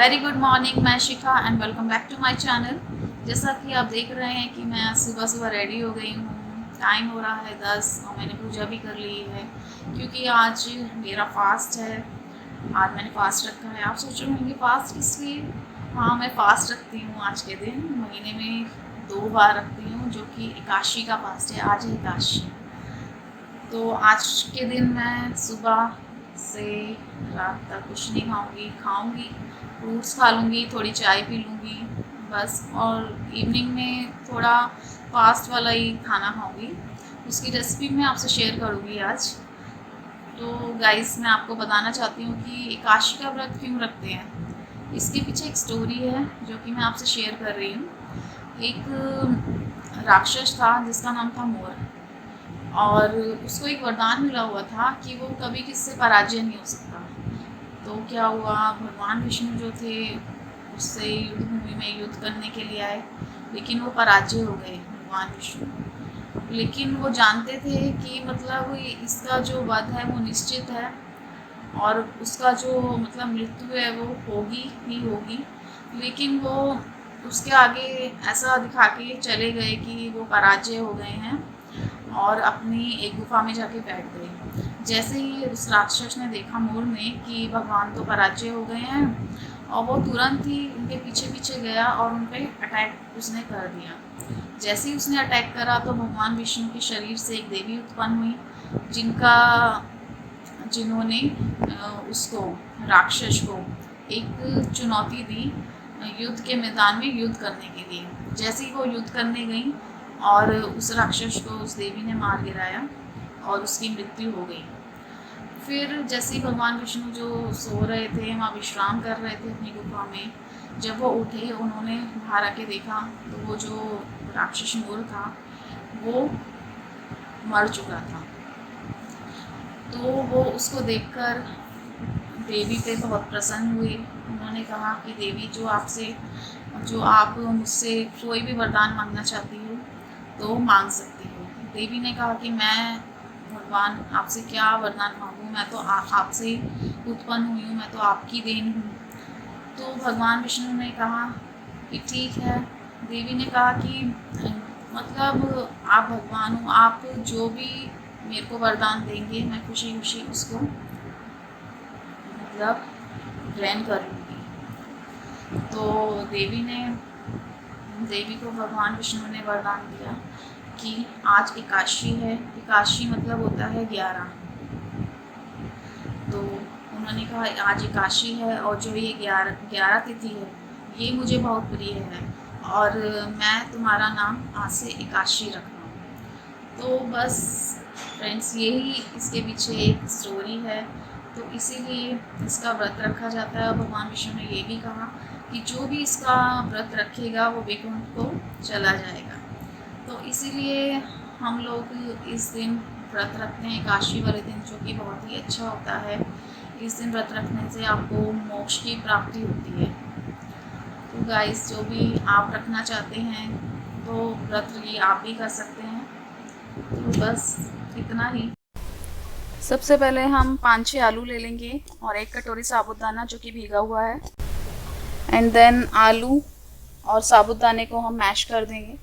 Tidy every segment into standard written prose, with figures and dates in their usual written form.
Very good morning, मैं Shikha and welcome back to my channel. जैसा कि आप देख रहे हैं कि मैं सुबह सुबह रेडी हो गई हूँ। टाइम हो रहा है 10 और मैंने पूजा भी कर ली है क्योंकि आज मेरा फास्ट है। आज मैंने फास्ट रखा है। आप सोच रहे होंगे फास्ट किस लिए? हाँ, मैं फास्ट रखती हूँ आज के दिन, महीने में 2 बार रखती हूँ, जो कि एकादशी का फास्ट है। आज है एकादशी। तो आज के दिन मैं सुबह से रात तक कुछ नहीं खाऊंगी फ्रूट्स खा लूँगी, थोड़ी चाय पी लूँगी बस। और इवनिंग में थोड़ा फास्ट वाला ही खाना खाऊंगी। उसकी रेसिपी मैं आपसे शेयर करूँगी आज। तो गाइस, मैं आपको बताना चाहती हूँ कि एकादशी का व्रत क्यों रखते हैं। इसके पीछे एक स्टोरी है जो कि मैं आपसे शेयर कर रही हूँ। एक राक्षस था जिसका नाम था मोर, और उसको एक वरदान मिला हुआ था कि वो कभी किससे पराजय नहीं हो सकता। तो क्या हुआ, भगवान विष्णु जो थे उससे युद्ध भूमि में युद्ध करने के लिए आए, लेकिन वो पराजय हो गए भगवान विष्णु। लेकिन वो जानते थे कि मतलब इसका जो वध है वो निश्चित है, और उसका जो मतलब मृत्यु है वो होगी ही होगी। लेकिन वो उसके आगे ऐसा दिखा के चले गए कि वो पराजय हो गए हैं, और अपनी एक गुफा में जाके बैठ गए। जैसे ही उस राक्षस ने देखा, मोर ने, कि भगवान तो पराजय हो गए हैं, और वो तुरंत ही उनके पीछे पीछे गया और उन पर अटैक उसने कर दिया। जैसे ही उसने अटैक करा तो भगवान विष्णु के शरीर से एक देवी उत्पन्न हुई, जिन्होंने उसको, राक्षस को, एक चुनौती दी युद्ध के मैदान में युद्ध करने के लिए। जैसे ही वो युद्ध करने गई और उस राक्षस को उस देवी ने मार गिराया और उसकी मृत्यु हो गई। फिर जैसे ही भगवान विष्णु जो सो रहे थे, वहाँ विश्राम कर रहे थे अपनी गुफा में, जब वो उठे, उन्होंने बाहर आके देखा तो वो जो राक्षस मोर था वो मर चुका था। तो वो उसको देखकर देवी पे बहुत प्रसन्न हुई। उन्होंने कहा कि देवी, जो आप मुझसे कोई भी वरदान मांगना चाहती हो तो मांग सकती हो। देवी ने कहा कि मैं भगवान आपसे क्या वरदान मांगूं, मैं तो आपसे ही उत्पन्न हुई हूँ, मैं तो आपकी देन हूँ। तो भगवान विष्णु ने कहा कि ठीक है। देवी ने कहा कि मतलब आप भगवान हो, आप जो भी मेरे को वरदान देंगे मैं खुशी खुशी उसको मतलब ग्रहण कर लूँगी। तो देवी को भगवान विष्णु ने वरदान दिया कि आज एकादशी है। एकादशी मतलब होता है 11। तो उन्होंने कहा आज एकादशी है, और जो ये 11 तिथि है ये मुझे बहुत प्रिय है, और मैं तुम्हारा नाम आज से एकादशी रख रहा हूँ। तो बस फ्रेंड्स, यही इसके पीछे एक स्टोरी है। तो इसीलिए इसका व्रत रखा जाता है। और भगवान विष्णु ने ये भी कहा कि जो भी इसका व्रत रखेगा वो वैकुंठ को चला जाएगा। तो इसीलिए हम लोग इस दिन व्रत रखते हैं, एकादशी वाले दिन, जो कि बहुत ही अच्छा होता है। इस दिन व्रत रखने से आपको मोक्ष की प्राप्ति होती है। तो गाइस, जो भी आप रखना चाहते हैं तो व्रत ये आप भी कर सकते हैं। तो बस इतना ही। सबसे पहले हम 5-6 आलू ले लेंगे और 1 कटोरी साबूदाना जो कि भीगा हुआ है, एंड देन आलू और साबूदाने को हम मैश कर देंगे।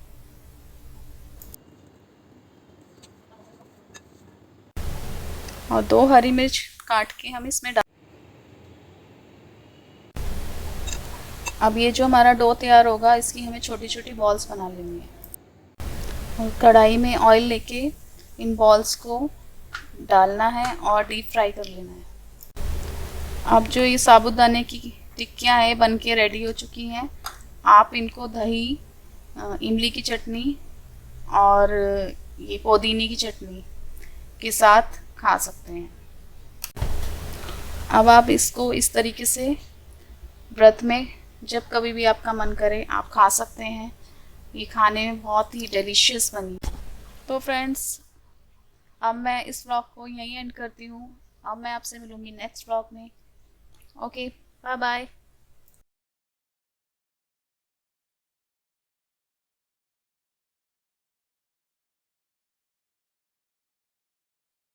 और 2 हरी मिर्च काट के हम इसमें डाल। अब ये जो हमारा डो तैयार होगा, इसकी हमें छोटी छोटी बॉल्स बना लेनी है। और कढ़ाई में ऑयल लेके इन बॉल्स को डालना है और डीप फ्राई कर लेना है। अब जो ये साबूदाने की टिक्कियाँ हैं बन के रेडी हो चुकी हैं। आप इनको दही, इमली की चटनी और ये पुदीने की चटनी के साथ खा सकते हैं। अब आप इसको इस तरीके से व्रत में जब कभी भी आपका मन करे आप खा सकते हैं। ये खाने में बहुत ही डिलीशियस बनी। तो फ्रेंड्स, अब मैं इस व्लॉग को यहीं एंड करती हूँ। अब मैं आपसे मिलूँगी नेक्स्ट व्लॉग में। Okay, bye bye.